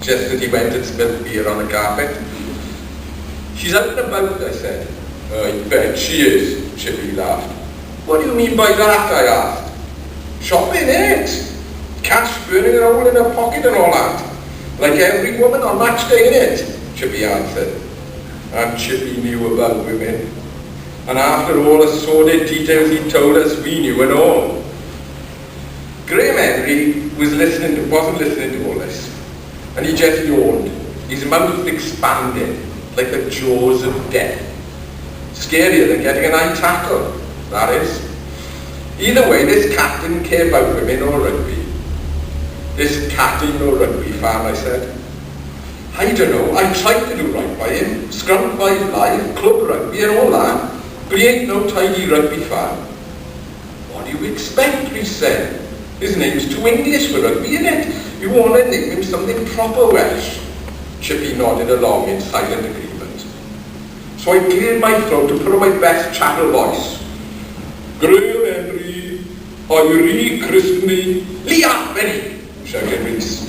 just as he went and spilled beer on the carpet. "She's out and about," I said. "I bet she is," Chippy laughed. "What do you mean by that?" I asked. "Shopping, innit? Cash burning a hole in her pocket and all that. Like every woman on match day, innit?" Chippy answered. And Chippy knew about women. And after all the sordid details he told us, we knew it all. Graham Henry wasn't listening to all this. And he just yawned, his mouth expanded like the jaws of death. Scarier than getting an eye tackle, that is. Either way, this cat didn't care about women or rugby. "This cat ain't no rugby fan," I said. "I don't know, I tried to do right by him, scrum by life, club rugby and all that, but he ain't no tidy rugby fan." "What do you expect?" we said. "His name's too English for rugby, innit? You want to name him something proper Welsh." Chippy nodded along in silent agreement. So I cleared my throat to put on my best chattel voice. "Graham Henry, I re-christening Leah Benny," shouted Reese.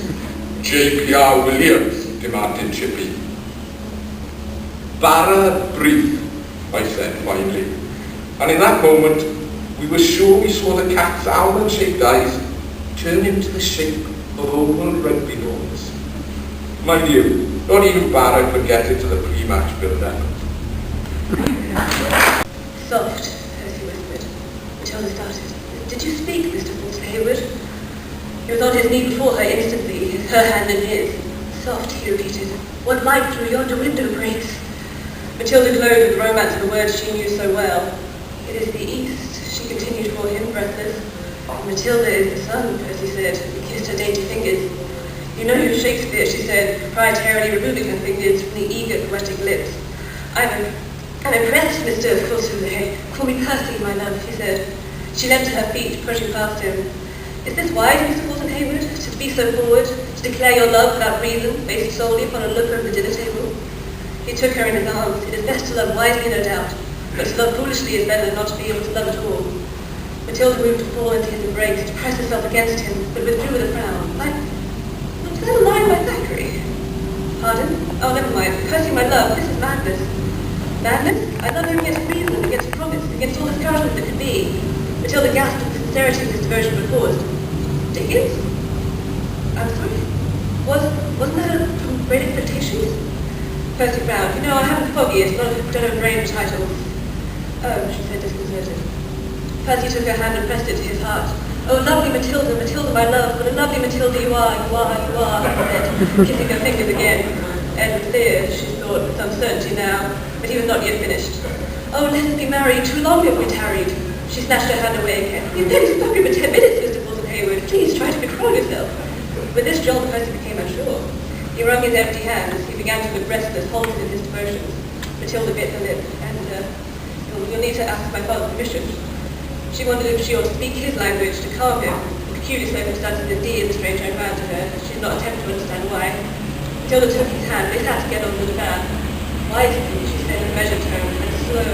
"J.P.R. Williams," demanded Chippy. "Barra brief," I said finally. And in that moment, we were sure we saw the cat's almond-shaped eyes turn into the shape of oval rugby balls. Mind you, not even Barra could get into the pre-match build-up. "Soft," Percy whispered. Matilda started. "Did you speak, Mr. Walter Hayward?" He was on his knee before her instantly, her hand in his. "Soft," he repeated. "What light through yonder window breaks?" Matilda glowed with the romance of the words she knew so well. "It is the east," she continued for him, breathless. "Matilda is the sun," Percy said. He kissed her dainty fingers. "You know your Shakespeare," she said, proprietarily removing her fingers from the eager, poetic lips. I'm impressed, Mr. Fulton. Call me Percy, my love," he said. She leapt to her feet, pushing past him. "Is this wise, Mr. Fulton Hayward, to be so forward, to declare your love without reason, based solely upon a look over the dinner table?" He took her in his arms. "It is best to love wisely, no doubt, but to love foolishly is better than not to be able to love at all." Matilda moved to fall into his embrace, to press herself against him, but withdrew with a frown. Is that a line by Thackeray?" "Pardon? Oh, never mind. Percy, my love, this is madness." "Madness? I love her against reason, against promise, against all discouragement that could be." Matilda gasped at the sincerity of his devotion, but paused. "Dickens? I'm sorry. Wasn't that from Great Expectations?" Percy frowned. "You know, I haven't the foggiest, don't have brain for titles." "Oh," she said, disconcerted. Percy took her hand and pressed it to his heart. "Oh, lovely Matilda, Matilda, my love, what a lovely Matilda you are, he said, kissing her fingers again. Edward Thayer, she thought with some certainty now, but he was not yet finished. "Oh, let us be married, too long have we tarried." She snatched her hand away again. "You've been spoken for 10 minutes, Mr. Fulton Hayward. Please try to control yourself." With this jolt, Percy became unsure. He wrung his empty hands. He began to look restless, halted in his devotions. Matilda bit her lip, and, "You'll need to ask my father's permission." She wondered if she ought to speak his language to calm him. The peculiar circumstances indeed the strange young man to her. She did not attempt to understand why. Matilda took his hand. They sat together on the divan. "Wisely," she said in a measured tone, and slow.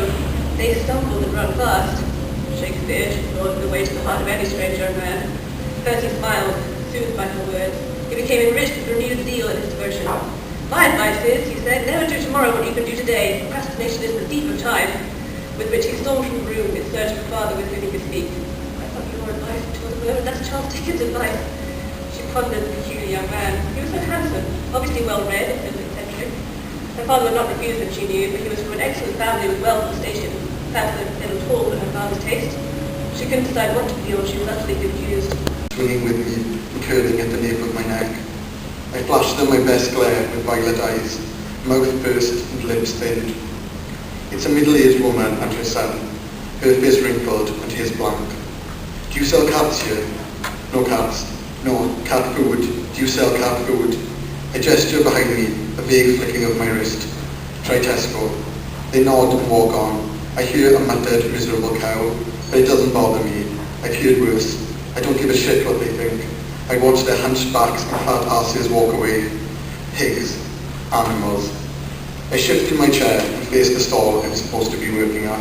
"They stumbled and run fast." Shakespeare, she thought, the way to the heart of any strange young man. Percy smiled, soothed by her words. He became enriched with renewed zeal in his devotion. "My advice is," he said, "never do tomorrow what you can do today. Procrastination is the thief of time." With which he stormed from the room in search of a father with whom he could speak. "I thought your advice told the world that's Charles Dickens' advice." She pondered the peculiar young man. He was so handsome, obviously well-read and eccentric. Her father would not refuse him, she knew, but he was from an excellent family with wealth and station, perhaps a little tall for her father's taste. She couldn't decide what to feel. She was utterly confused. Swinging with me and curling at the nape of my neck. I flashed them my best glare with violet eyes, mouth pursed and lips thinned. It's a middle-aged woman and her son, her face wrinkled and his blank. "Do you sell cats here?" "No cats." "No, cat food. Do you sell cat food?" A gesture behind me, a vague flicking of my wrist. "Try Tesco." They nod and walk on. I hear a muttered, miserable cow, but it doesn't bother me. I've heard worse. I don't give a shit what they think. I watch their hunched backs and fat asses walk away. Pigs. Animals. I shifted my chair and faced the stall I'm supposed to be working at.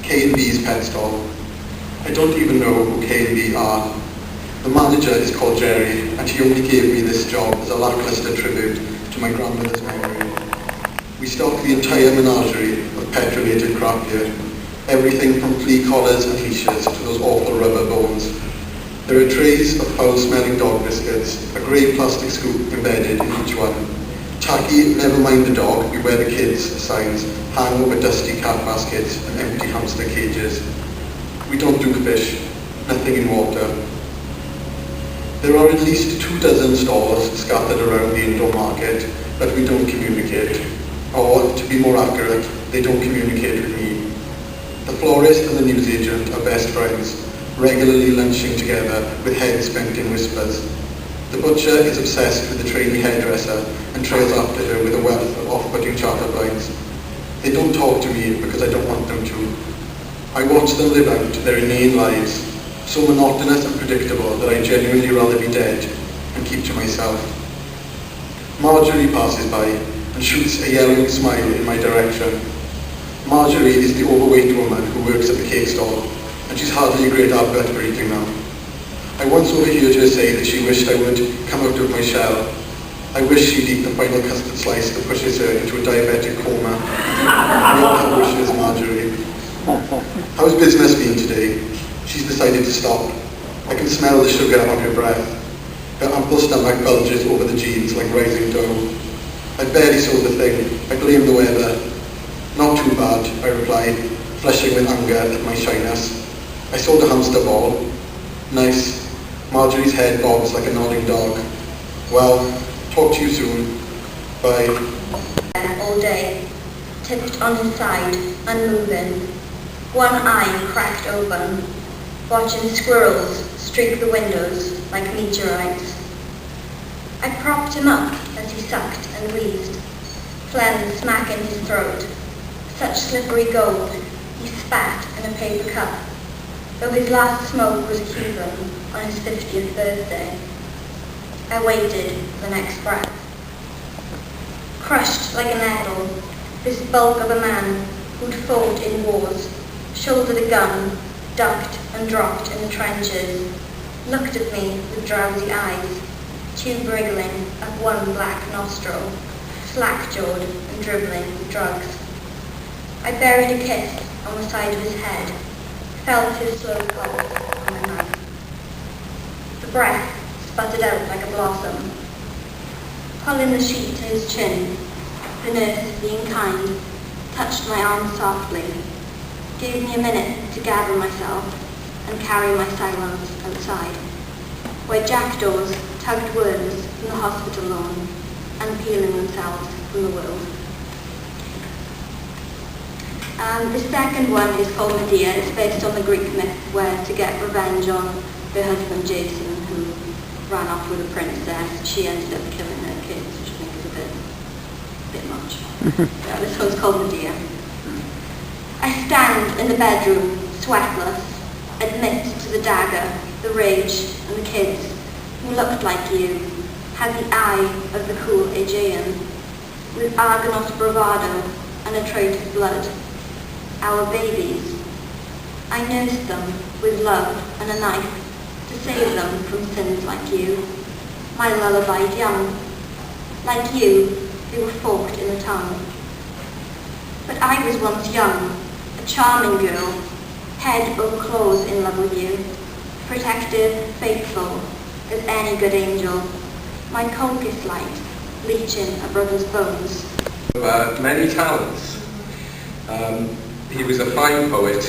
K&B's pet stall. I don't even know who K&B are. The manager is called Jerry, and he only gave me this job as a lackluster tribute to my grandmother's memory. We stock the entire menagerie of pet-related crap here. Everything from flea collars and leashes to those awful rubber bones. There are trays of foul-smelling dog biscuits, a grey plastic scoop embedded in each one. Tacky, never mind the dog, beware the kids signs hang over dusty cat baskets and empty hamster cages. We don't do fish, nothing in water. There are at least 24 stores scattered around the indoor market, but we don't communicate. Or, to be more accurate, they don't communicate with me. The florist and the newsagent are best friends, regularly lunching together with heads bent in whispers. The butcher is obsessed with the trainee hairdresser and trails after her with a wealth of off-putting chatterlines. They don't talk to me because I don't want them to. I watch them live out their inane lives, so monotonous and predictable that I genuinely rather be dead and keep to myself. Marjorie passes by and shoots a yelling smile in my direction. Marjorie is the overweight woman who works at the cake stall, and she's hardly a great advert for eating now. I once overheard her say that she wished I would come out of my shell. I wish she'd eat the final custard slice that pushes her into a diabetic coma. Real wishes, Marjorie. How's business been today? She's decided to stop. I can smell the sugar on her breath. Her ample stomach bulges over the jeans like rising dough. I barely saw the thing. I blame the weather. Not too bad, I replied, flushing with anger at my shyness. I saw the hamster ball. Nice. Marjorie's head bobs like a nodding dog. Well, talk to you soon. Bye. All day, tipped on his side, unmoving, one eye cracked open, watching squirrels streak the windows like meteorites. I propped him up as he sucked and wheezed, phlegm smack in his throat. Such slippery gold, he spat in a paper cup, though his last smoke was a Cuban on his 50th birthday. I waited for the next breath. Crushed like a nettle, this bulk of a man who'd fought in wars, shouldered a gun, ducked and dropped in the trenches, looked at me with drowsy eyes, tube wriggling up one black nostril, slack-jawed and dribbling with drugs. I buried a kiss on the side of his head, felt his slow pulse on my knife. The breath sputtered out like a blossom. Pulling the sheet to his chin, the nurse, being kind, touched my arm softly, gave me a minute to gather myself and carry my silence outside, where jackdaws tugged worms from the hospital lawn, unpeeling themselves from the world. The second one is called Medea. It's based on the Greek myth where, to get revenge on her husband Jason, who ran off with a princess, she ended up killing her kids, which I think is a bit much. Yeah, this one's called Medea. I stand in the bedroom, sweatless, admit to the dagger, the rage, and the kids, who looked like you, had the eye of the cool Aegean, with Argonaut bravado and a trait of blood. Our babies. I nursed them with love and a knife to save them from sins like you, my lullabied young, like you who were forked in the tongue. But I was once young, a charming girl, head over claws in love with you, protective, faithful as any good angel, my colchis light leeching a brother's bones. Many talents. He was a fine poet.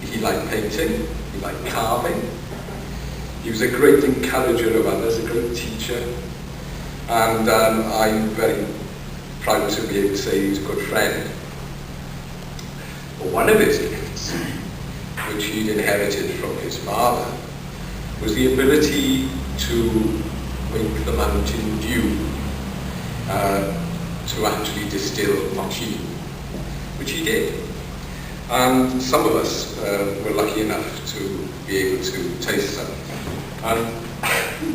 He liked painting, he liked carving. He was a great encourager of others, a great teacher. And I'm very proud to be able to say he was a good friend. But one of his gifts, which he'd inherited from his father, was the ability to make the mountain dew, to actually distill mochi, which he did. And some of us were lucky enough to be able to taste them. And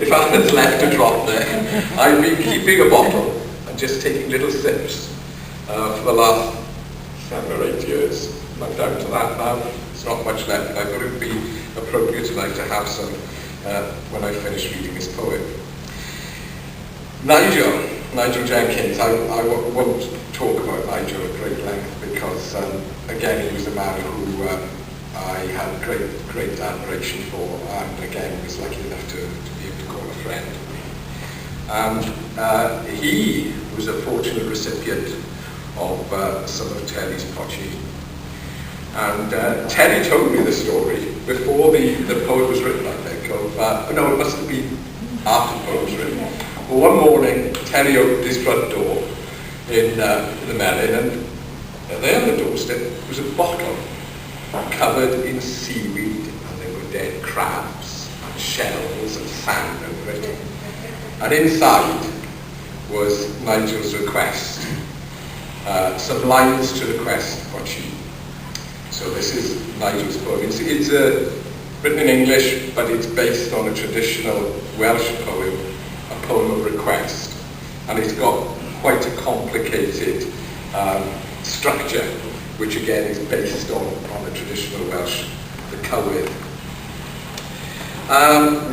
if I had left a drop there, I've been keeping a bottle and just taking little sips for the last 7 or 8 years. I'm down to that now. There's not much left. I thought it would be appropriate tonight to have some when I finish reading this poem. Nigel Jenkins, I won't talk about Nigel at great length because, again, he was a man who I had great admiration for, and again was lucky enough to be able to call a friend. And he was a fortunate recipient of some of Terry's poetry. And Terry told me the story before the poem was written, I think, no, it must have been after the poem was written. Well, one morning, Terry opened his front door in the Melon, and there on the doorstep was a bottle covered in seaweed, and there were dead crabs and shells and sand over it. And inside was Nigel's request, some lines to request what she. So this is Nigel's poem. It's written in English, but it's based on a traditional Welsh poem, a poem of request. And it's got quite a complicated structure, which again is based on the traditional Welsh, the cywydd.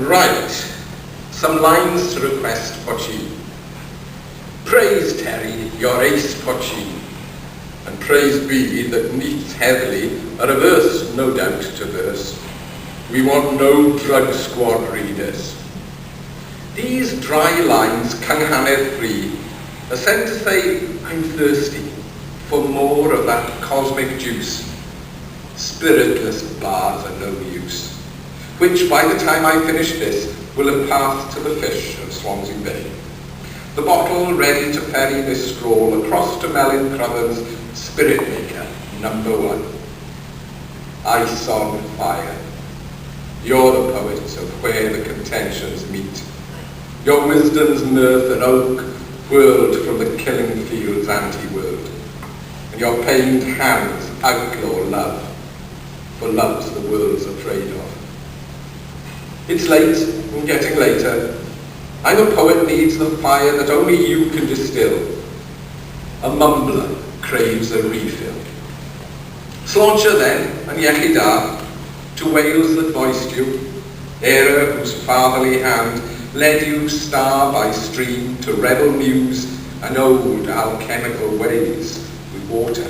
Right, some lines to request pochi. Praise Terry, your ace pochi, and praise be that neath heavily are averse, no doubt, to verse. We want no drug squad readers. These dry lines, cynghanedd free, are sent to say I'm thirsty for more of that cosmic juice. Spiritless bars are no use, which by the time I finish this will have passed to the fish of Swansea Bay. The bottle ready to ferry this stroll across to Melyn Cruthen's Spirit Maker, #1. Ice on fire. You're the poet of where the contentions meet. Your wisdom's mirth and oak whirled from the killing field's anti-world. And your pained hands outlaw love, for love's the world's afraid of. It's late and getting later. I'm a poet needs the fire that only you can distill. A mumbler craves a refill. Slauncher then, and iechyd da, to Wales that voiced you, era whose fatherly hand led you star by stream to rebel muse and old alchemical ways with water,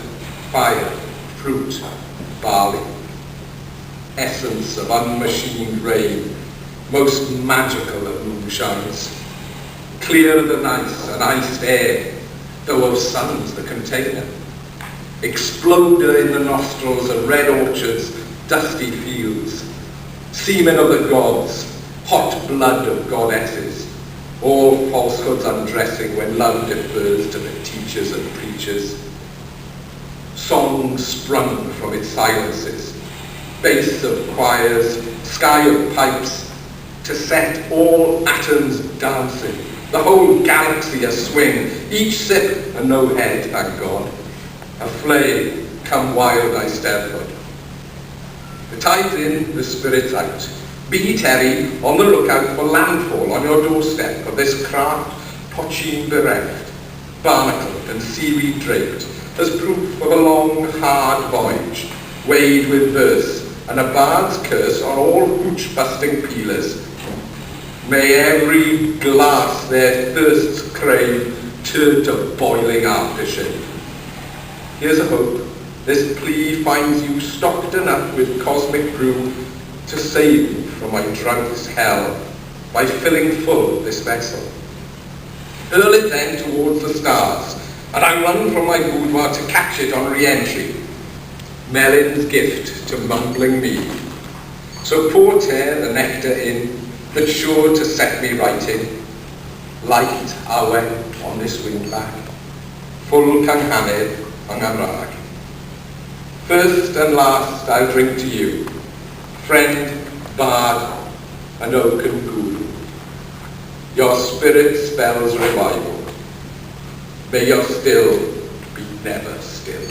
fire, fruit, barley. Essence of unmachined rain, most magical of moonshines. Clear the nice and iced air, though of suns the container. Exploder in the nostrils of red orchards, dusty fields. Semen of the gods, hot blood of goddesses. All falsehoods undressing when love defers to the teachers and preachers. Song sprung from its silences. Bass of choirs, sky of pipes, to set all atoms dancing, the whole galaxy a swing, each sip and no head, thank God. A flame, come wild Eisteddfod. The tide's in, the spirit's out. Be, Terry, on the lookout for landfall on your doorstep of this craft pochine bereft, barnacled and seaweed draped, as proof of a long, hard voyage, weighed with verse, and a bard's curse on all hooch-busting peelers. May every glass their thirsts crave turn to boiling aftershave. Here's a hope. This plea finds you stocked enough with cosmic brew to save you from my drunk's hell by filling full this vessel. Hurl it then towards the stars, and I run from my boudoir to catch it on re-entry. Melyn's gift to mumbling me. So pour tear the nectar in, that's sure to set me writing. Light a went on this windbag, full cynghanedd yng Ngymraeg. First and last I'll drink to you, friend, bard, and oaken guru. Your spirit spells revival. May your still be never still.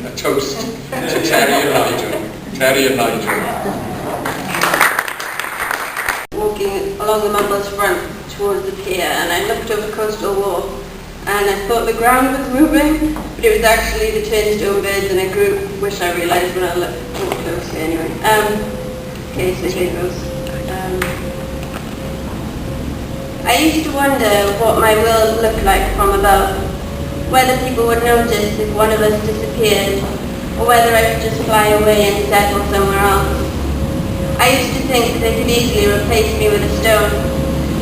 a toast to Terry and Nigel. Terry and Nigel. Walking along the Mumbles front towards the pier, and I looked over Coastal Wall, and I thought the ground was moving, but it was actually the turnstone beds in a group, which I realised when I looked more closely anyway. Okay, so here goes. I used to wonder what my world looked like from above, whether people would notice if one of us disappeared, or whether I could just fly away and settle somewhere else. I used to think they could easily replace me with a stone,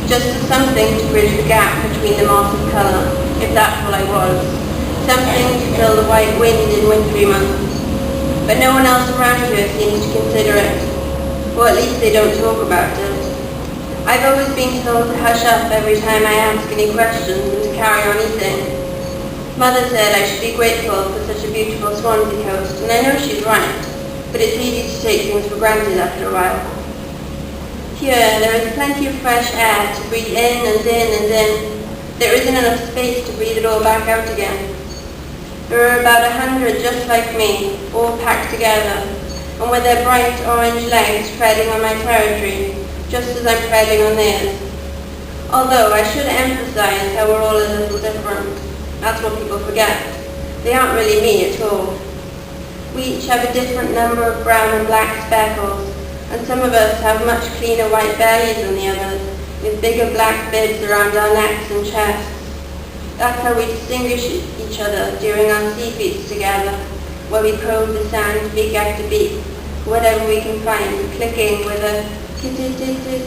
just as something to bridge the gap between the moss and colour, if that's what I was, something to fill the white wind in wintry months. But no one else around here seems to consider it, or at least they don't talk about it. I've always been told to hush up every time I ask any questions and to carry on eating. Mother said I should be grateful for such a beautiful Swansea coast, and I know she's right, but it's easy to take things for granted after a while. Here, there is plenty of fresh air to breathe in and in and in. There isn't enough space to breathe it all back out again. There are about 100 just like me, all packed together, and with their bright orange legs treading on my territory, just as I'm treading on theirs. Although I should emphasize how we're all a little different. That's what people forget. They aren't really me at all. We each have a different number of brown and black speckles, and some of us have much cleaner white bellies than the others, with bigger black bibs around our necks and chests. That's how we distinguish each other during our sea feeds together, where we probe the sand beak after beak, whatever we can find, clicking with a tit-tit-tit-tit,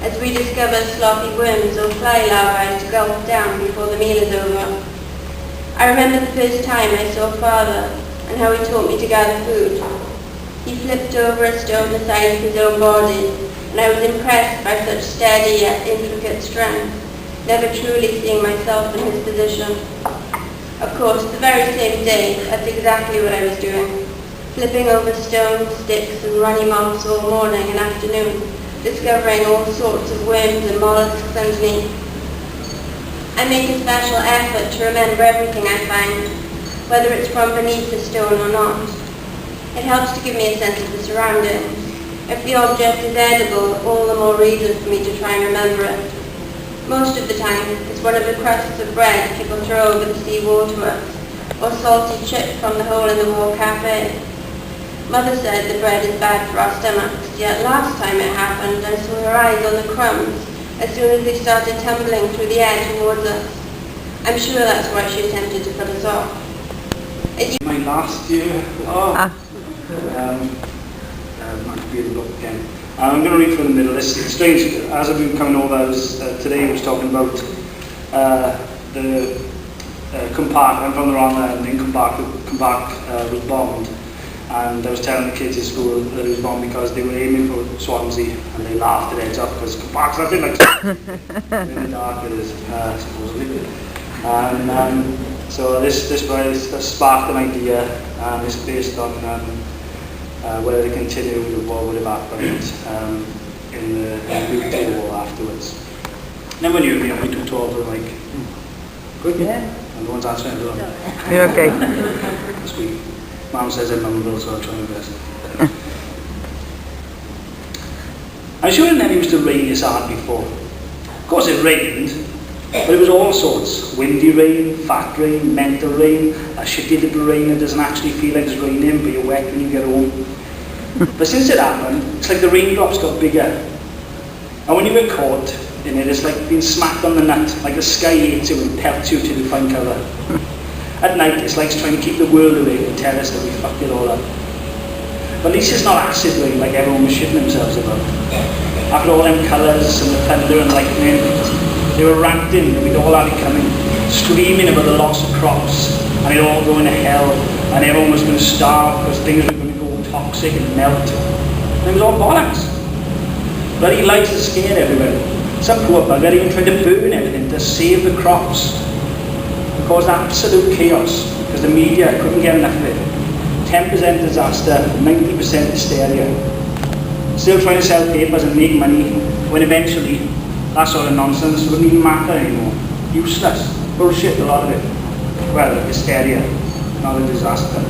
as we discover sloppy worms or fly larvae to gulp down before the meal is over. I remember the first time I saw Father and how he taught me to gather food. He flipped over a stone the size of his own body, and I was impressed by such steady yet intricate strength, never truly seeing myself in his position. Of course, the very same day, that's exactly what I was doing, flipping over stones, sticks and runny moss all morning and afternoon, discovering all sorts of worms and mollusks underneath. I make a special effort to remember everything I find, whether it's from beneath the stone or not. It helps to give me a sense of the surroundings. If the object is edible, all the more reason for me to try and remember it. Most of the time, it's one of the crusts of bread people throw over the sea wall to us, or salty chip from the hole-in-the-wall cafe. Mother said the bread is bad for our stomachs, yet last time it happened, I saw her eyes on the crumbs as soon as they started tumbling through the air towards us. I'm sure that's why she attempted to put us off. My last year, might be the book again. I'm going to read from the middle. It's strange, as I've been coming over, today I was talking about the compartment from the wrong end, in compartment was bombed. And I was telling the kids at school that it was bombed because they were aiming for Swansea, and they laughed their heads off because compartment's nothing like in the dark it is, supposedly. And so this sparked an idea, and it's based on whether they continue with the war with evaporate in the week to the war afterwards. Never knew, we took talk were like, good, yeah. And the one's answering it wrong. You're okay. This week. Mum says I'm mumble, so I'll try my best. I'm sure it never used to rain this hard before. Of course it rained, but it was all sorts. Windy rain, fat rain, mental rain, a shitty little rain that doesn't actually feel like it's raining, but you're wet when you get home. But since it happened, it's like the raindrops got bigger. And when you get caught in it, it's like being smacked on the nut, like the sky hates you and pelts you till you find cover. At night, it's like trying to keep the world away and tell us that we fucked it all up. But at least it's not acid rain like everyone was shitting themselves about. After all them colours and the thunder and lightning, they were ranting and we'd all had it coming, screaming about the loss of crops, and it all going to hell, and everyone was going to starve because things were going to go toxic and melt. And it was all bollocks. Bloody lights are scared everywhere. Some poor bugger even tried to burn everything to save the crops. It caused absolute chaos because the media couldn't get enough of it. 10% disaster, 90% hysteria. Still trying to sell papers and make money when eventually that sort of nonsense wouldn't even matter anymore. Useless. Bullshit, a lot of it. Well, hysteria, not a disaster.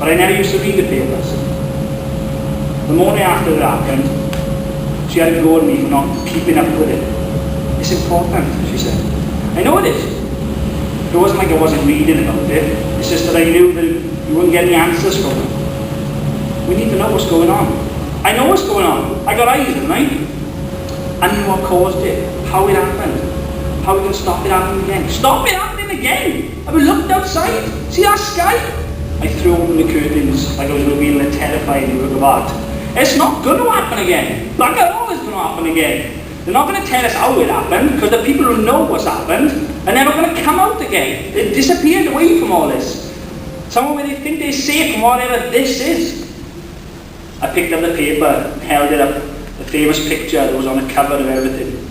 but I never used to read the papers. The morning after it happened, she had to go at me for not keeping up with it. It's important, she said. I know it is. It wasn't like I wasn't reading about it. It's just that I knew that you wouldn't get any answers from it. We need to know what's going on. I know what's going on. I got eyes, haven't I? I knew what caused it, how it happened, how we can stop it happening again. Stop it happening again! I looked outside. See that sky? I threw open the curtains like I was revealing a terrifying work of art. It's not going to happen again. Black and all is going to happen again. They're not going to tell us how it happened, because the people who know what's happened are never going to come out again. They disappeared away from all this. Somewhere where they think they're safe from whatever this is. I picked up the paper and held it up. The famous picture that was on the cover of everything.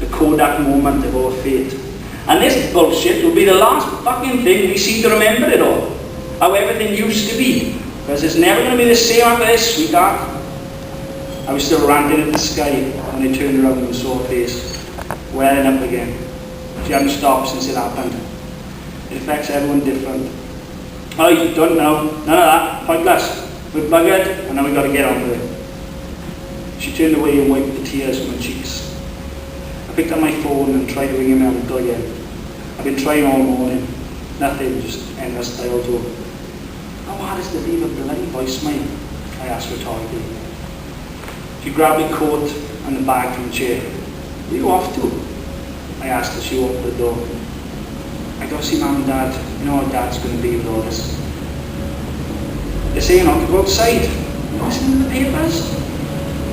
The Kodak moment of our fate. And this bullshit will be the last fucking thing we see to remember it all. How everything used to be. Because it's never going to be the same after this, sweetheart. I was still ranting at the sky when I turned around and saw her face, welling up again. She hadn't stopped since it happened. It affects everyone different. Oh, you don't know. None of that. Pointless. We're buggered, and now we've got to get on with it. She turned away and wiped the tears from her cheeks. I picked up my phone and tried to ring him uncle again. I've been trying all morning. Nothing, just endless dial tone. How hard is to leave a bloody voicemail? I asked rhetorically. She grabbed my coat and the bag from the chair. Where are you off to? I asked as she opened the door. I got to see Mum and Dad. You know how Dad's going to be with all this. They're saying I could go outside. You listening to the papers?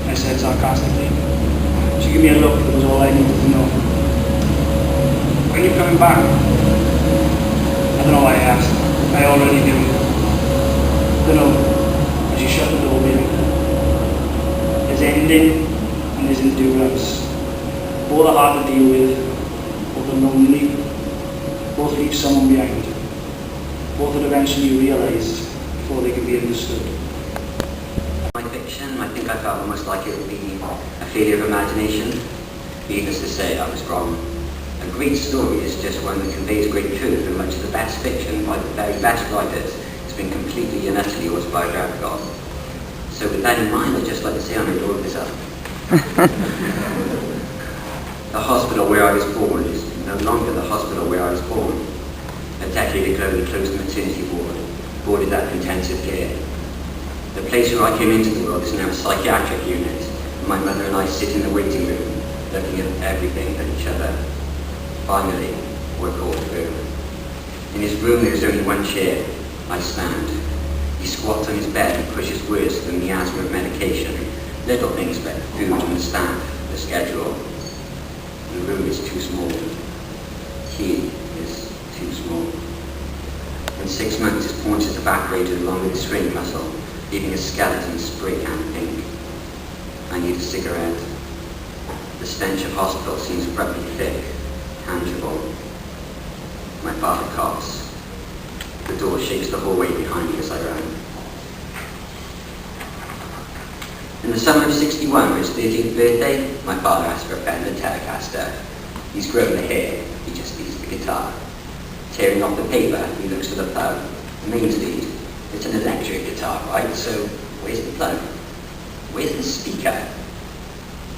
I said sarcastically. She gave me a look that was all I needed to know. When are you coming back? I don't know why I asked. I already knew. Don't know. And she shut the door behind her. There's ending and there's endurance. Both are hard to deal with. Both are lonely. Both leave someone behind. Both are eventually realised before they can be understood. My fiction, I think I felt almost like it would be a failure of imagination. Needless to say, I was wrong. A great story is just one that conveys great truth, and much of the best fiction by the very best writers has been completely and utterly autobiographical. So with that in mind, I'd just like to say I'm enjoying this up. The hospital where I was born is no longer the hospital where I was born. A decade ago, we closed the maternity ward, boarded up intensive care. The place where I came into the world is now a psychiatric unit, and my mother and I sit in the waiting room, looking at everything but each other. Finally, we're called through. In his room there is only one chair. I stand. He squats on his bed and pushes worse than miasma of medication. Little things like food and staff, the schedule. The room is too small. He is too small. In 6 months his paunch is evaporated along with his string muscle, leaving a skeleton spray can pink. I need a cigarette. The stench of hospital seems abruptly thick, tangible. My father coughs. The door shakes the hallway behind me as I run. In the summer of '61, for his 30th birthday, my father asked for a Fender Telecaster. He's grown the hair, he just needs the guitar. Tearing off the paper, he looks for the plug. The mains lead. It's an electric guitar, right? So where's the plug? Where's the speaker?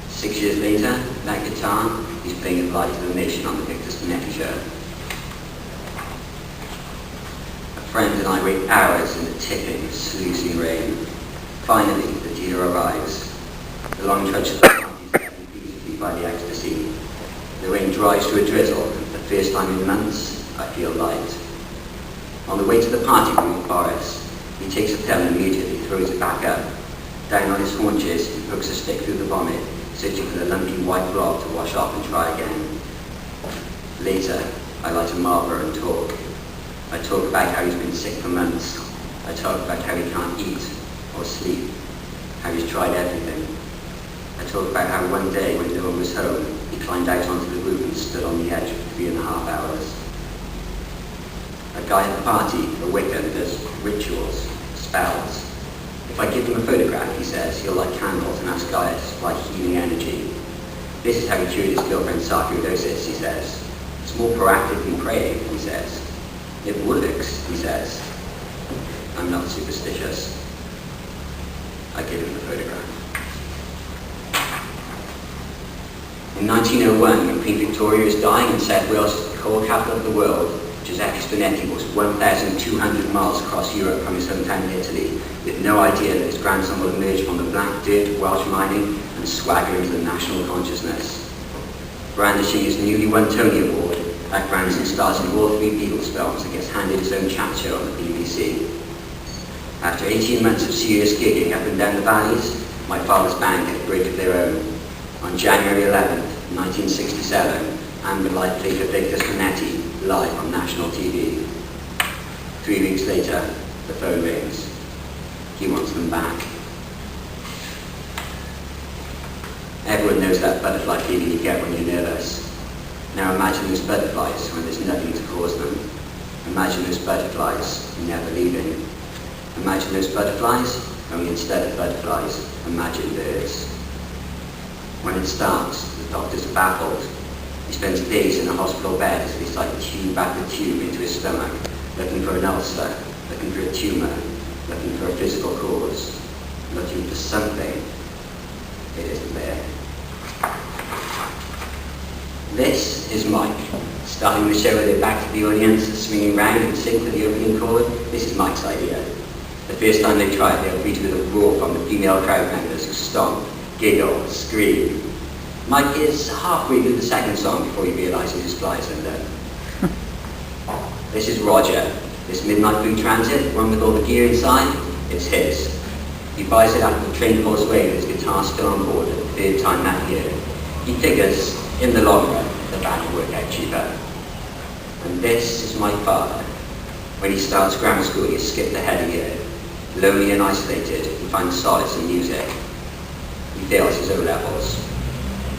6 years later, that guitar, he's playing it live to the nation on the Victor Spinetti show. A friend and I wait hours in the tipping, sluicing rain. Finally, the dealer arrives. The long trudge of the party is led beautifully by the ecstasy. The rain dries to a drizzle. For the first time in months, I feel light. On the way to the party room with Boris, he takes a pill and immediately throws it back up. Down on his haunches, he hooks a stick through the vomit, searching for the lumpy white blob to wash off and try again. Later, I light a Marlboro and talk. I talk about how he's been sick for months. I talk about how he can't eat or sleep, how he's tried everything. I talk about how one day when no one was home, he climbed out onto the roof and stood on the edge for 3.5 hours. A guy at the party, a Wiccan, does rituals, spells. If I give him a photograph, he says, he'll light candles and ask Gaia to supply healing energy. This is how he cured his girlfriend sarcoidosis, he says. It's more proactive than praying, he says. It works, he says. I'm not superstitious. I give him the photograph. In 1901, when Queen Victoria was dying and said Wales is the coal capital of the world, Giuseppe Spinetti was 1,200 miles across Europe from his hometown in Italy, with no idea that his grandson would emerge from the black dirt of Welsh mining and swagger into the national consciousness. Brandishing his newly won Tony Award, that grandson stars in all 3 Beatles films and gets handed his own chat show on the BBC. After 18 months of serious gigging up and down the valleys, my father's band had a break of their own. On January 11th, 1967, Amber Light played for Victor Spinetti live on national TV. 3 weeks later, the phone rings. He wants them back. Everyone knows that butterfly feeling you get when you're nervous. Now imagine those butterflies when there's nothing to cause them. Imagine those butterflies never leaving. Imagine those butterflies, only instead of butterflies, imagine birds. When it starts, the doctors are baffled. He spends days in a hospital bed as they cycle tube after tube into his stomach, looking for an ulcer, looking for a tumour, looking for a physical cause, looking for something. It isn't there. This is Mike, starting the show with it back to the audience, swinging round and sync with the opening chord. This is Mike's idea. The first time they try it, they'll greet with a roar from the female crowd members who stomp, giggle, scream. Mike is halfway through the second song before he realises his fly's undone. This is Roger. This Midnight Blue Transit, one with all the gear inside, it's his. He buys it out of the train causeway with his guitar still on board at the 3rd time that year. He figures, in the long run, the band will work out cheaper. And this is my father. When he starts grammar school, he skipped ahead a year. Lonely and isolated, he finds solace in music. He fails his O-levels.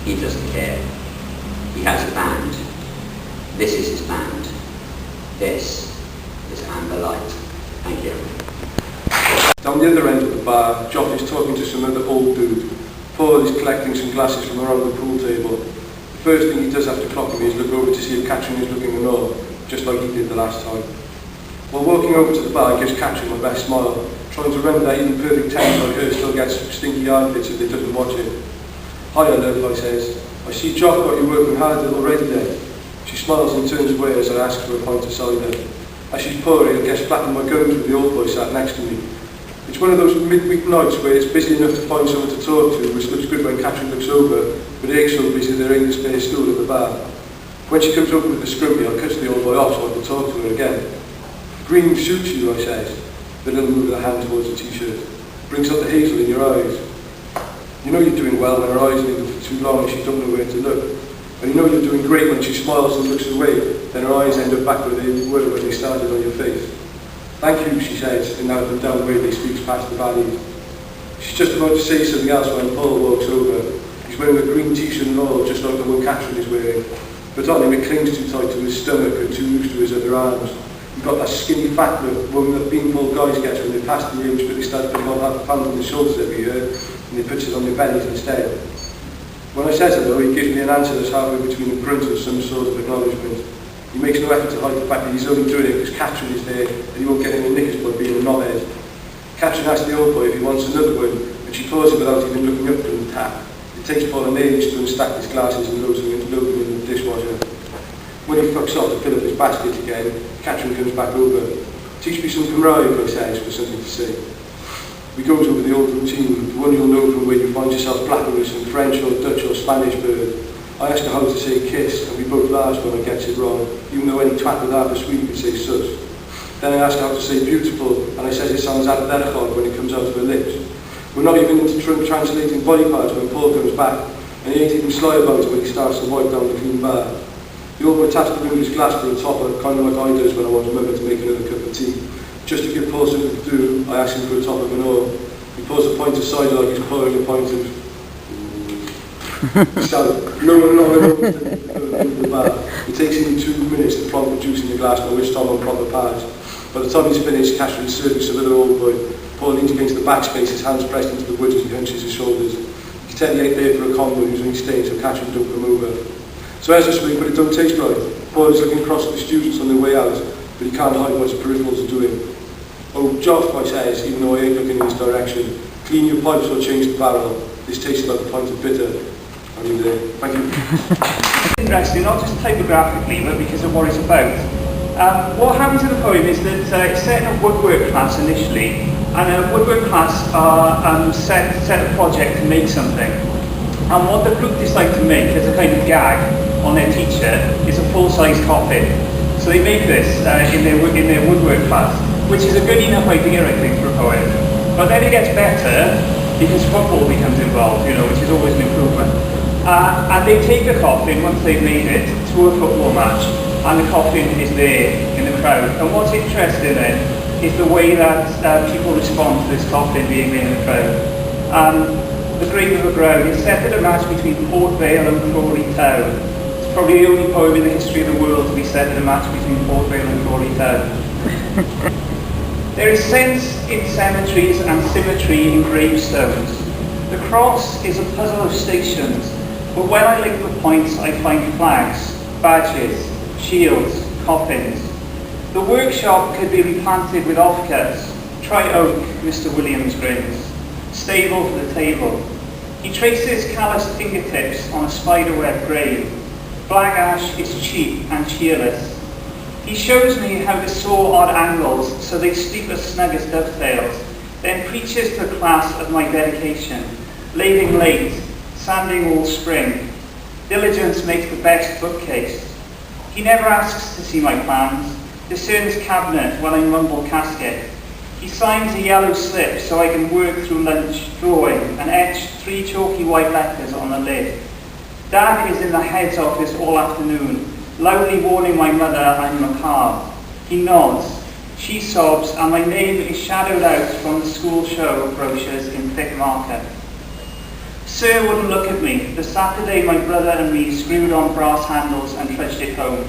He doesn't care. He has a band. This is his band. This is Amber Light. Thank you. Down the other end of the bar, Jock is talking to some other old dude. Paul is collecting some glasses from around the pool table. The first thing he does after clocking me is look over to see if Katrin is looking or not, just like he did the last time. While walking over to the bar, he gives Katrin my best smile, trying to remember that even perfect tense like her still gets stinky armpits if they doesn't watch it. Hiya, love, I says. I see Jock got you working hard already then. She smiles and turns away as I ask for a pint of cider. As she's pouring, I guess flapping my gums with the old boy sat next to me. It's one of those midweek nights where it's busy enough to find someone to talk to, which looks good when Katrin looks over, but Eric's so busy there ain't a spare stool at the bar. When she comes over with the scrumpy, I cut the old boy off so I can talk to her again. Green suits you, I says, with a little move of the hand towards the t-shirt. Brings out the hazel in your eyes. You know you're doing well when her eyes linger for too long and she don't know where to look. And you know you're doing great when she smiles and looks away, then her eyes end up back where they were when they started on your face. Thank you, she says, in that up and down way that speaks past the valleys. She's just about to say something else when Paul walks over. He's wearing a green t-shirt and all, just like the one Katrin is wearing. But on him it clings too tight to his stomach and too loose to his other arms. You've got that skinny fat look, one that beanpole guys get when they pass the age, but they start putting on half a pound on their shoulders every year, and they put it on their bellies instead. When I says it though, he gives me an answer that's halfway between a grunt and some sort of acknowledgement. He makes no effort to hide the fact that he's only doing it because Katrin is there and he won't get any knickers by being a knobhead. Katrin asks the old boy if he wants another one, and she pours it without even looking up from the tap. It takes Paul an age to unstack his glasses and load them in the dishwasher. When he fucks off to fill up his basket again, Katrin comes back over. Teach me some Cymraeg, I says, for something to say. We go over the old routine, the one you'll know from where you find yourself blabbering with some French or Dutch or Spanish bird. I ask her how to say kiss, and we both laugh when I gets it wrong, even though any twat with half a sweet could say sus. Then I ask her how to say beautiful, and I says it sounds alphabetical when it comes out of her lips. We're not even into translating body parts when Paul comes back, and he ain't even sly about it when he starts to wipe down the clean bar. The old boy taps the rim of his glass for a topper, kind of like I does when I want Mother to make another cup of tea. Just to give Paul something to do, I ask him for a top of an oar. He pours a pint of cider like he's pouring a pint of... No, the bar. It takes him 2 minutes to plonk the juice in the glass, by which time I'm proper parched. By the time he's finished, Katrin's serving some other old boy. Paul leans against the backspace, his hands pressed into the wood as he hunches his shoulders. You can tell he ain't there for a combo, he's only staying so Katrin don't come over. So as a sweet, but it don't taste right. Paul is looking across at the students on their way out, but he can't hide what his peripherals are doing. Oh, Joff, I says, even though I ain't looking in his direction, clean your pipes or change the barrel. This tastes like a pint of bitter. I'll leave it there. Thank you. Interesting, not just typographically, but because of what it's about. What happens in the poem is that it's set in a woodwork class initially, and a woodwork class are set a project to make something. And what the group decide to make as a kind of gag on their teacher is a full-size coffin. So they make this in their woodwork class, which is a good enough idea, I think, for a poem. But then it gets better because football becomes involved, which is always an improvement. And they take the coffin, once they've made it, to a football match, and the coffin is there in the crowd. And what's interesting then is the way that people respond to this coffin being there in the crowd. The Grave of a Ground is set at a match between Port Vale and Crawley Town. It's probably the only poem in the history of the world to be set at a match between Port Vale and Crawley Town. There is sense in cemeteries and symmetry in gravestones. The cross is a puzzle of stations, but when I link the points I find flags, badges, shields, coffins. The workshop could be replanted with offcuts. Try oak, Mr. Williams grins. Stable for the table. He traces calloused fingertips on a spiderweb grave. Black ash is cheap and cheerless. He shows me how to saw odd angles so they sleep as snug as dovetails, then preaches to a class of my dedication, lathing late, sanding all spring. Diligence makes the best bookcase. He never asks to see my plans, discerns cabinet when I mumble casket. He signs a yellow slip so I can work through lunch, drawing, and etch 3 chalky white letters on the lid. Dad is in the head's office all afternoon, loudly warning my mother I'm macabre. He nods. She sobs, and my name is shadowed out from the school show brochures in thick marker. Sir wouldn't look at me. The Saturday my brother and me screwed on brass handles and trudged it home.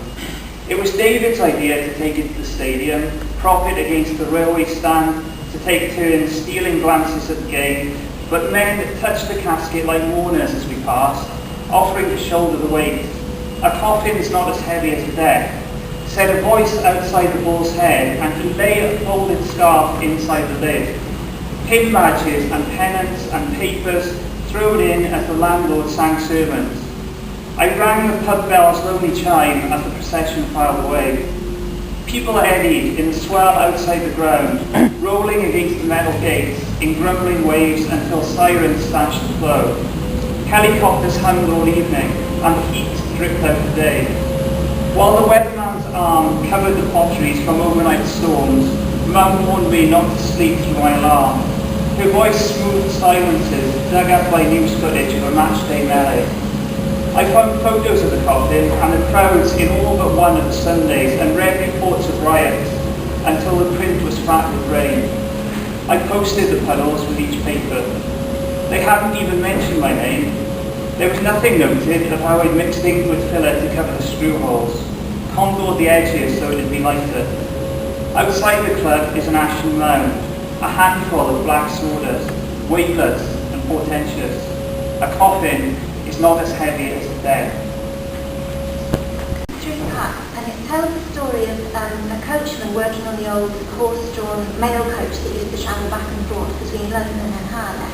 It was David's idea to take it to the stadium, prop it against the railway stand, to take turns stealing glances at the game, but men touched the casket like mourners as we passed, offering to shoulder the weight. A coffin is not as heavy as a death, said a voice outside the bull's head, and he lay a folded scarf inside the lid. Pin badges and pennants and papers thrown in as the landlord sang sermons. I rang the pub bell's lonely chime as the procession filed away. People eddied in the swell outside the ground, rolling against the metal gates in grumbling waves until sirens stanched the flow. Helicopters hummed all evening, and the heat dripped out the day. While the weatherman's arm covered the potteries from overnight storms, Mum warned me not to sleep through my alarm. Her voice smoothed silences dug up by news footage of a matchday melee. I found photos of the coffin and the crowds in all but one of the Sundays and read reports of riots until the print was fat with rain. I posted the puddles with each paper. They hadn't even mentioned my name. There was nothing noted of how I'd mixed ink with filler to cover the screw holes, contoured the edges so it'd be lighter. Outside the club is an ashen mound, a handful of black sawdust, weightless and portentous. A coffin is not as heavy as the dead. Three parts, and it tells the story of a coachman working on the old horse-drawn mail coach that used to travel back and forth between London and Harlech.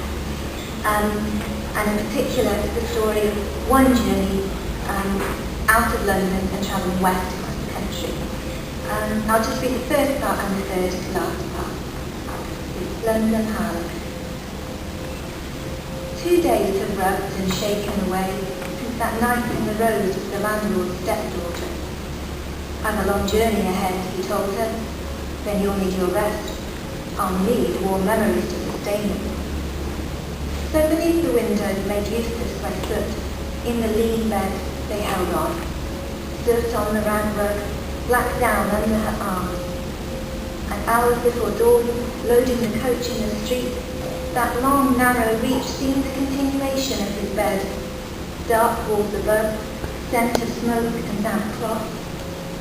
And in particular, it's the story of one journey out of London and travelling west across the country. I'll just read the first part and the third to last part. It's London, Harlech. 2 days have rubbed and shaken away since that night in the road with the landlord's stepdaughter. "I'm a long journey ahead," he told her. "Then you'll need your rest. I'll need warm memories to sustain it." So beneath the window, made useless by soot, in the lean bed they held on. Soot on the rag rug, black down under her arms. And hours before dawn, loading the coach in the street, that long, narrow reach seemed the continuation of his bed. Dark walls above, scent of smoke and damp cloth.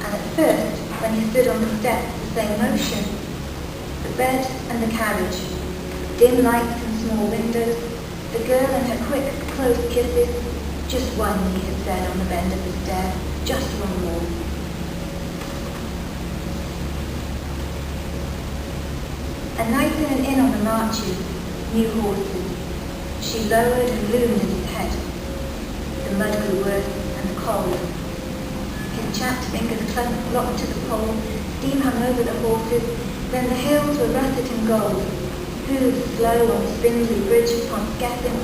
And at first, when he stood on the step, the same motion. The bed and the carriage, dim lights and small windows, the girl and her quick, close kisses. Just one, he had said on the bend of the stair, just one more. A knight in an inn on the marches, new horses. She lowered and loomed at his head. The mud grew worse and cold. His chapped fingers locked to the pole, steam hung over the horses, then the hills were russet and gold, hooves slow on the spindly bridge upon Gethin,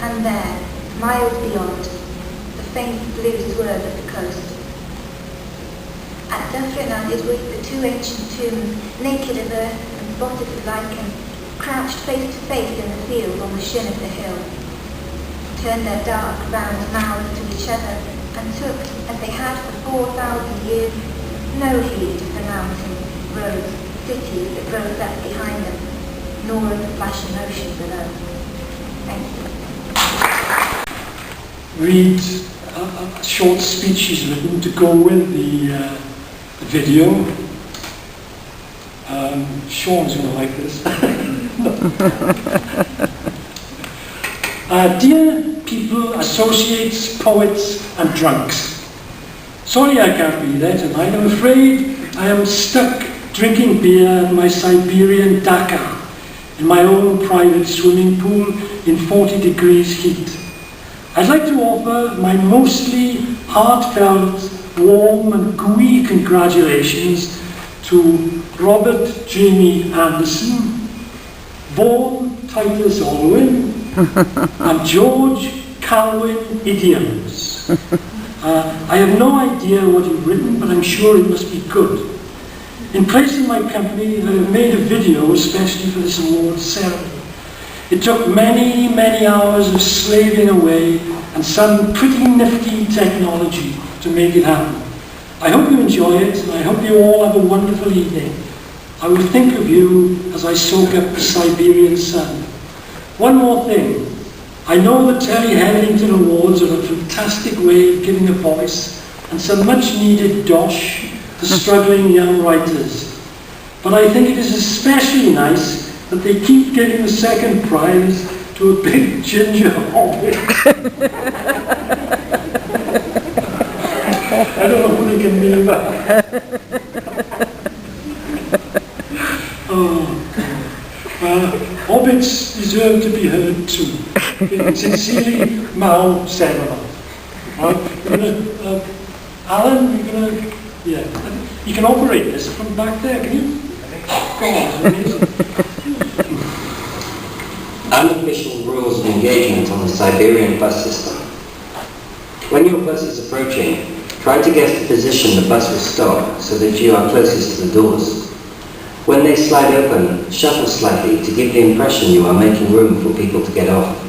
and there, miles beyond, the faint blue swerve of the coast. At Dufferin on his way the two ancient tombs, naked of earth and spotted with lichen, crouched face to face in the field on the shin of the hill, turned their dark round mouths to each other, and took, as they had for 4,000 years, no heed of the mountains, roads, cities that rose up behind them, nor of the flashing ocean below. Thank you. Read a short speech she's written to go with the video. Sean's going to like this. Dear people, associates, poets and drunks. Sorry I can't be there tonight. I'm afraid I am stuck drinking beer in my Siberian Dhaka in my own private swimming pool in 40 degrees heat. I'd like to offer my mostly heartfelt, warm and gooey congratulations to Robert Jamie Anderson, Vaughan Titus Alwyn, and George Calwyn Idioms. I have no idea what you've written, but I'm sure it must be good. In place of my company, I have made a video especially for this award ceremony. It took many, many hours of slaving away and some pretty nifty technology to make it happen. I hope you enjoy it, and I hope you all have a wonderful evening. I will think of you as I soak up the Siberian sun. One more thing. I know the Terry Hetherington Awards are a fantastic way of giving a voice and some much needed dosh to struggling young writers. But I think it is especially nice that they keep giving the second prize to a big ginger hobbit. I don't know who they can mean by hobbits deserve to be heard too. Sincerely, Mao Several. Alan, you're gonna, yeah, you can operate this from back there, can you? Go on. Unofficial rules of engagement on the Siberian bus system. When your bus is approaching, try to guess the position the bus will stop so that you are closest to the doors. When they slide open, shuffle slightly to give the impression you are making room for people to get off.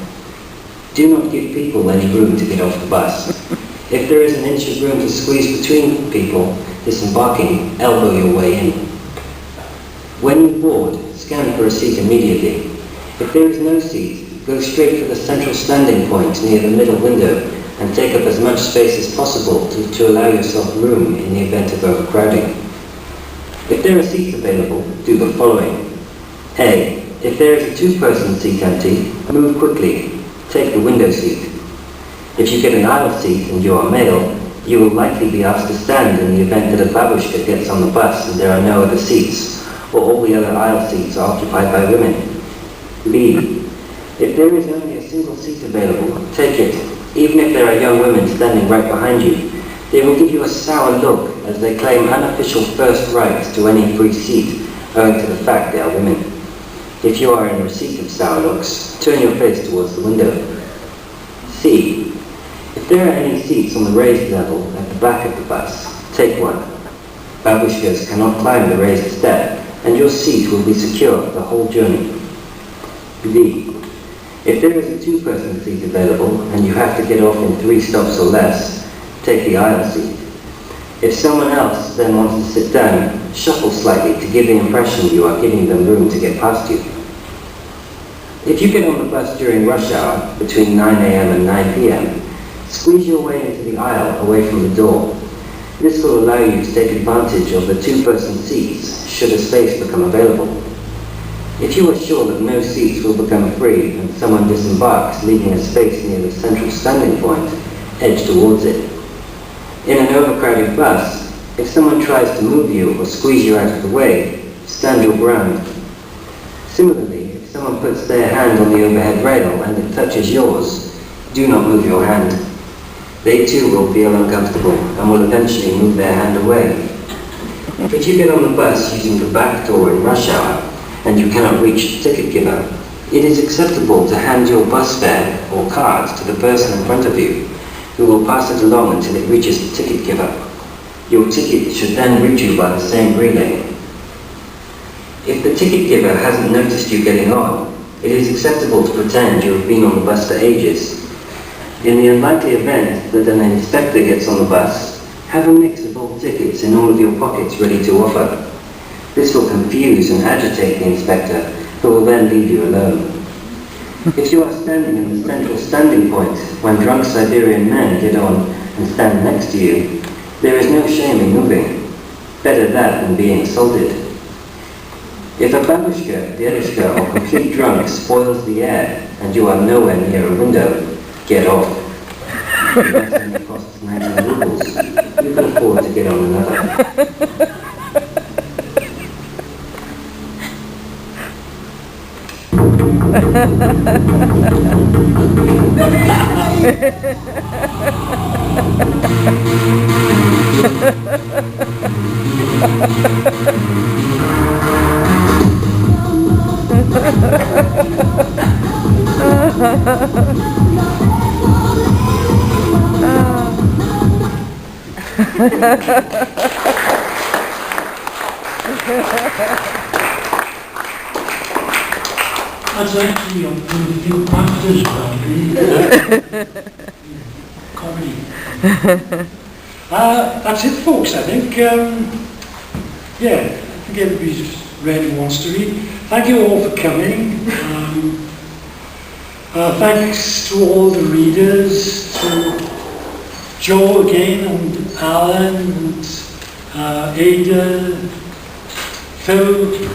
Do not give people any room to get off the bus. If there is an inch of room to squeeze between people disembarking, elbow your way in. When you board, scan for a seat immediately. If there is no seat, go straight for the central standing point near the middle window and take up as much space as possible to allow yourself room in the event of overcrowding. If there are seats available, do the following. A. If there is a two-person seat empty, move quickly. Take the window seat. If you get an aisle seat and you are male, you will likely be asked to stand in the event that a babushka gets on the bus and there are no other seats, or all the other aisle seats are occupied by women. B. If there is only a single seat available, take it, even if there are young women standing right behind you. They will give you a sour look as they claim unofficial first rights to any free seat, owing to the fact they are women. If you are in receipt of sour looks, turn your face towards the window. C. If there are any seats on the raised level at the back of the bus, take one. Babushkas cannot climb the raised step, and your seat will be secure the whole journey. D. If there is a two-person seat available and you have to get off in 3 stops or less, take the aisle seat. If someone else then wants to sit down, shuffle slightly to give the impression you are giving them room to get past you. If you get on the bus during rush hour, between 9 a.m. and 9 p.m., squeeze your way into the aisle away from the door. This will allow you to take advantage of the two-person seats should a space become available. If you are sure that no seats will become free and someone disembarks leaving a space near the central standing point, edge towards it. In an overcrowded bus, if someone tries to move you or squeeze you out of the way, stand your ground. Similarly, if someone puts their hand on the overhead rail and it touches yours, do not move your hand. They too will feel uncomfortable and will eventually move their hand away. If you get on the bus using the back door in rush hour and you cannot reach the ticket giver, it is acceptable to hand your bus fare or card to the person in front of you, who will pass it along until it reaches the ticket giver. Your ticket should then reach you by the same relay. If the ticket giver hasn't noticed you getting on, it is acceptable to pretend you have been on the bus for ages. In the unlikely event that an inspector gets on the bus, have a mix of old tickets in all of your pockets ready to offer. This will confuse and agitate the inspector, who will then leave you alone. If you are standing in the central standing point when drunk Siberian men get on and stand next to you, there is no shame in moving. Better that than being assaulted. If a babushka, dedushka or complete drunk spoils the air and you are nowhere near a window, get off. The bus only costs 19 rubles. You can afford to get on another. That's actually up to a few factors, probably. Comedy. That's it, folks, I think. Yeah, I think everybody's read and wants to read. Thank you all for coming. Thanks to all the readers, to Joe again, and Alan, and Ada, Phil,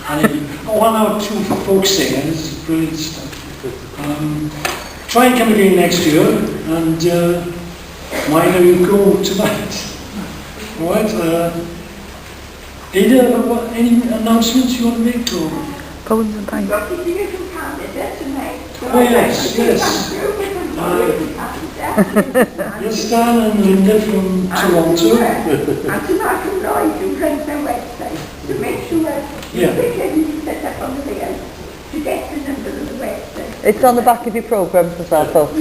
and one or two folk singers, brilliant stuff. Try and come again next year, and mind how you go tonight. All right. Ada, any announcements you want to make? Or? Poems and pints. Oh yes, yes. Yes, Dan and Linda from Toronto. And tonight I'm going to print their website to make sure everything is set up on the video to get the number of the website. It's on the back of your programme as well, folks.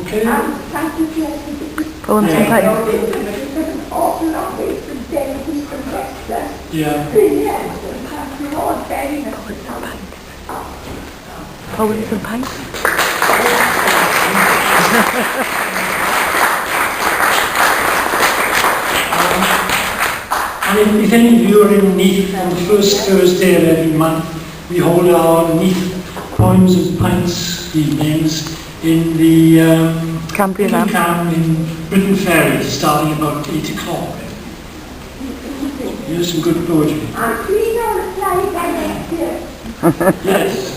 Okay. Thank you to all. Poems and pints. There's an awful lot of ways from Dennis from Leicester. Yeah. Really excellent. Thank you all very much for coming. Poems and pints. And if any of you are in Neath on the first Thursday of every month, we hold our Neath Poems and Pints evenings in the Cambrian camp in Britain Ferry, starting about 8 o'clock. Here's some good poetry. I'm clean on the fly by next year. Yes.